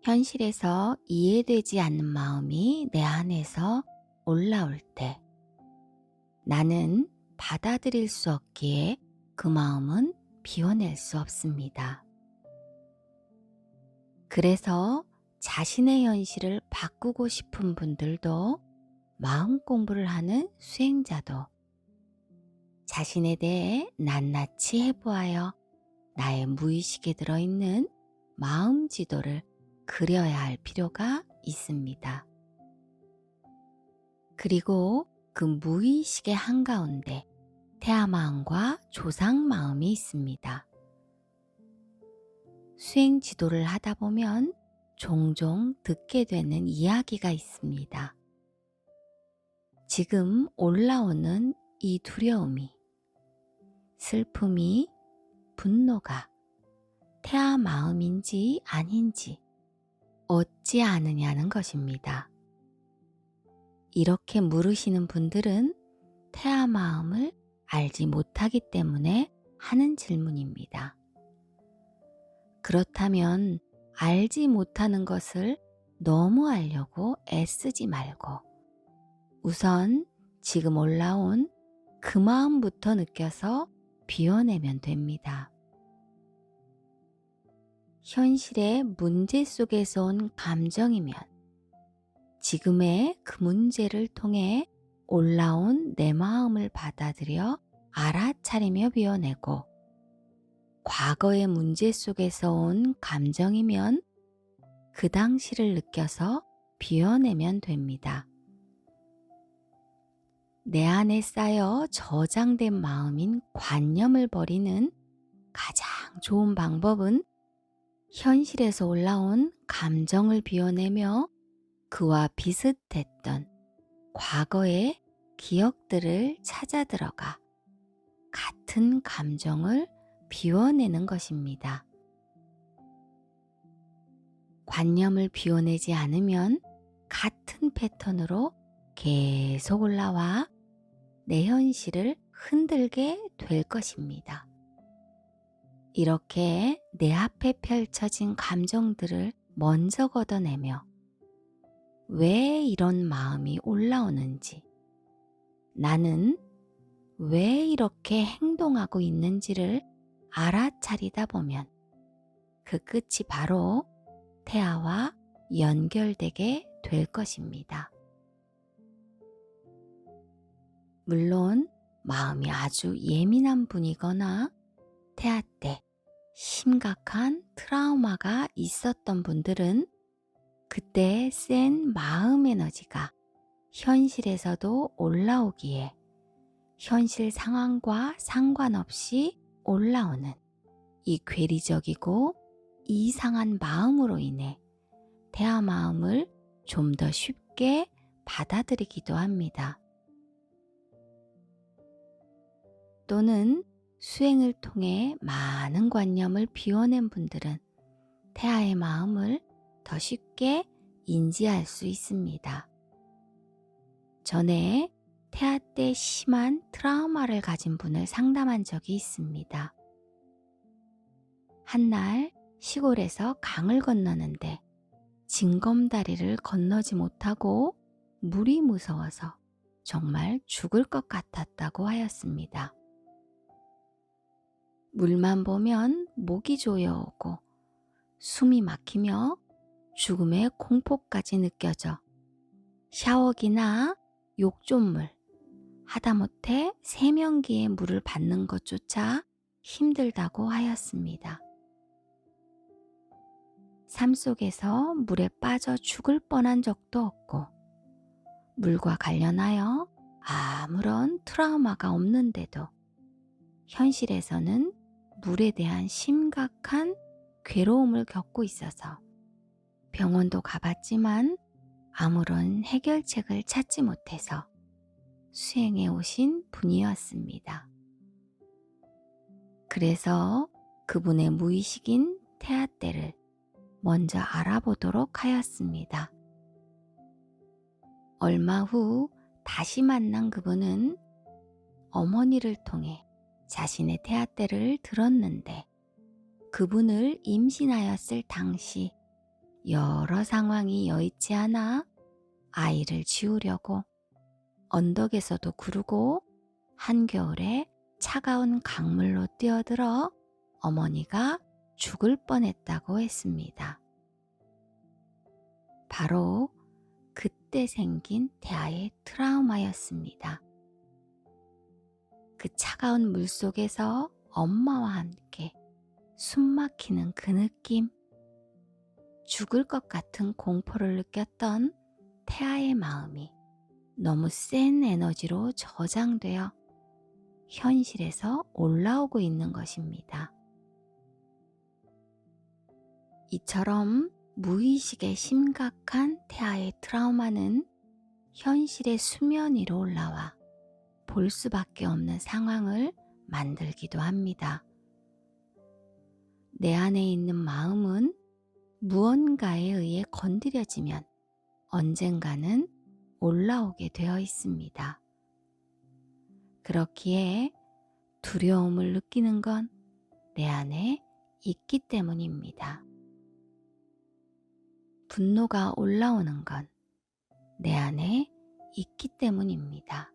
현실에서 이해되지 않는 마음이 내 안에서 올라올 때 나는 받아들일 수 없기에 그 마음은 비워낼 수 없습니다. 그래서 자신의 현실을 바꾸고 싶은 분들도 마음 공부를 하는 수행자도 자신에 대해 낱낱이 해보아여 나의 무의식에 들어있는 마음 지도를 그려야 할 필요가 있습니다. 그리고 그 무의식의 한가운데 태아마음과 조상마음이 있습니다. 수행 지도를 하다 보면 종종 듣게 되는 이야기가 있습니다. 지금 올라오는 이 두려움이, 슬픔이, 분노가 태아마음인지 아닌지 얻지 않으냐는 것입니다. 이렇게 물으시는 분들은 태아마음을 알지 못하기 때문에 하는 질문입니다. 그렇다면 알지 못하는 것을 너무 알려고 애쓰지 말고 우선 지금 올라온 그 마음부터 느껴서 비워내면 됩니다. 현실의 문제 속에서 온 감정이면 지금의 그 문제를 통해 올라온 내 마음을 받아들여 알아차리며 비워내고, 과거의 문제 속에서 온 감정이면 그 당시를 느껴서 비워내면 됩니다. 내 안에 쌓여 저장된 마음인 관념을 버리는 가장 좋은 방법은 현실에서 올라온 감정을 비워내며 그와 비슷했던 과거의 기억들을 찾아 들어가 같은 감정을 비워내는 것입니다. 관념을 비워내지 않으면 같은 패턴으로 계속 올라와 내 현실을 흔들게 될 것입니다. 이렇게 내 앞에 펼쳐진 감정들을 먼저 걷어내며 왜 이런 마음이 올라오는지, 나는 왜 이렇게 행동하고 있는지를 알아차리다 보면 그 끝이 바로 태아와 연결되게 될 것입니다. 물론 마음이 아주 예민한 분이거나 태아 때 심각한 트라우마가 있었던 분들은 그때 센 마음 에너지가 현실에서도 올라오기에 현실 상황과 상관없이 올라오는 이 괴리적이고 이상한 마음으로 인해 태아 마음을 좀 더 쉽게 받아들이기도 합니다. 또는 수행을 통해 많은 관념을 비워낸 분들은 태아의 마음을 더 쉽게 인지할 수 있습니다. 전에 태아 때 심한 트라우마를 가진 분을 상담한 적이 있습니다. 한날 시골에서 강을 건너는데 징검다리를 건너지 못하고 물이 무서워서 정말 죽을 것 같았다고 하였습니다. 물만 보면 목이 조여오고 숨이 막히며 죽음의 공포까지 느껴져 샤워기나 욕조물, 하다못해 세면기에 물을 받는 것조차 힘들다고 하였습니다. 삶 속에서 물에 빠져 죽을 뻔한 적도 없고 물과 관련하여 아무런 트라우마가 없는데도 현실에서는 물에 대한 심각한 괴로움을 겪고 있어서 병원도 가봤지만 아무런 해결책을 찾지 못해서 수행해 오신 분이었습니다. 그래서 그분의 무의식인 태아 때를 먼저 알아보도록 하였습니다. 얼마 후 다시 만난 그분은 어머니를 통해 자신의 태아 때를 들었는데 그분을 임신하였을 당시 여러 상황이 여의치 않아 아이를 지우려고 언덕에서도 구르고 한겨울에 차가운 강물로 뛰어들어 어머니가 죽을 뻔했다고 했습니다. 바로 그때 생긴 태아의 트라우마였습니다. 그 차가운 물 속에서 엄마와 함께 숨막히는 그 느낌, 죽을 것 같은 공포를 느꼈던 태아의 마음이 너무 센 에너지로 저장되어 현실에서 올라오고 있는 것입니다. 이처럼 무의식의 심각한 태아의 트라우마는 현실의 수면 위로 올라와 볼 수밖에 없는 상황을 만들기도 합니다. 내 안에 있는 마음은 무언가에 의해 건드려지면 언젠가는 올라오게 되어 있습니다. 그렇기에 두려움을 느끼는 건 내 안에 있기 때문입니다. 분노가 올라오는 건 내 안에 있기 때문입니다.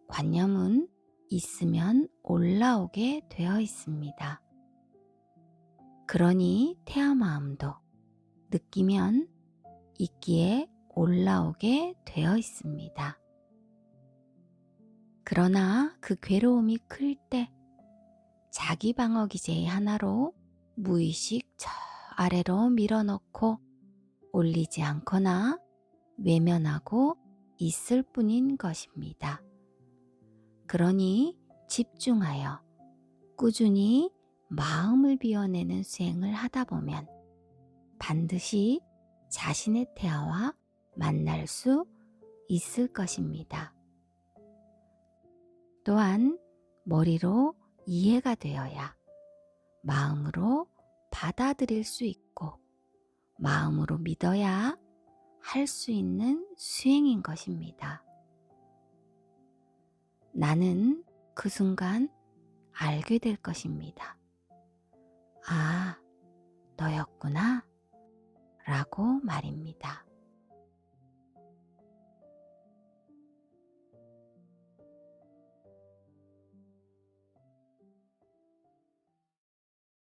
관념은 있으면 올라오게 되어 있습니다. 그러니 태아 마음도 느끼면 있기에 올라오게 되어 있습니다. 그러나 그 괴로움이 클 때 자기 방어 기제의 하나로 무의식 저 아래로 밀어넣고 올리지 않거나 외면하고 있을 뿐인 것입니다. 그러니 집중하여 꾸준히 마음을 비워내는 수행을 하다 보면 반드시 자신의 태아와 만날 수 있을 것입니다. 또한 머리로 이해가 되어야 마음으로 받아들일 수 있고 마음으로 믿어야 할 수 있는 수행인 것입니다. 나는 그 순간 알게 될 것입니다. 아, 너였구나 라고 말입니다.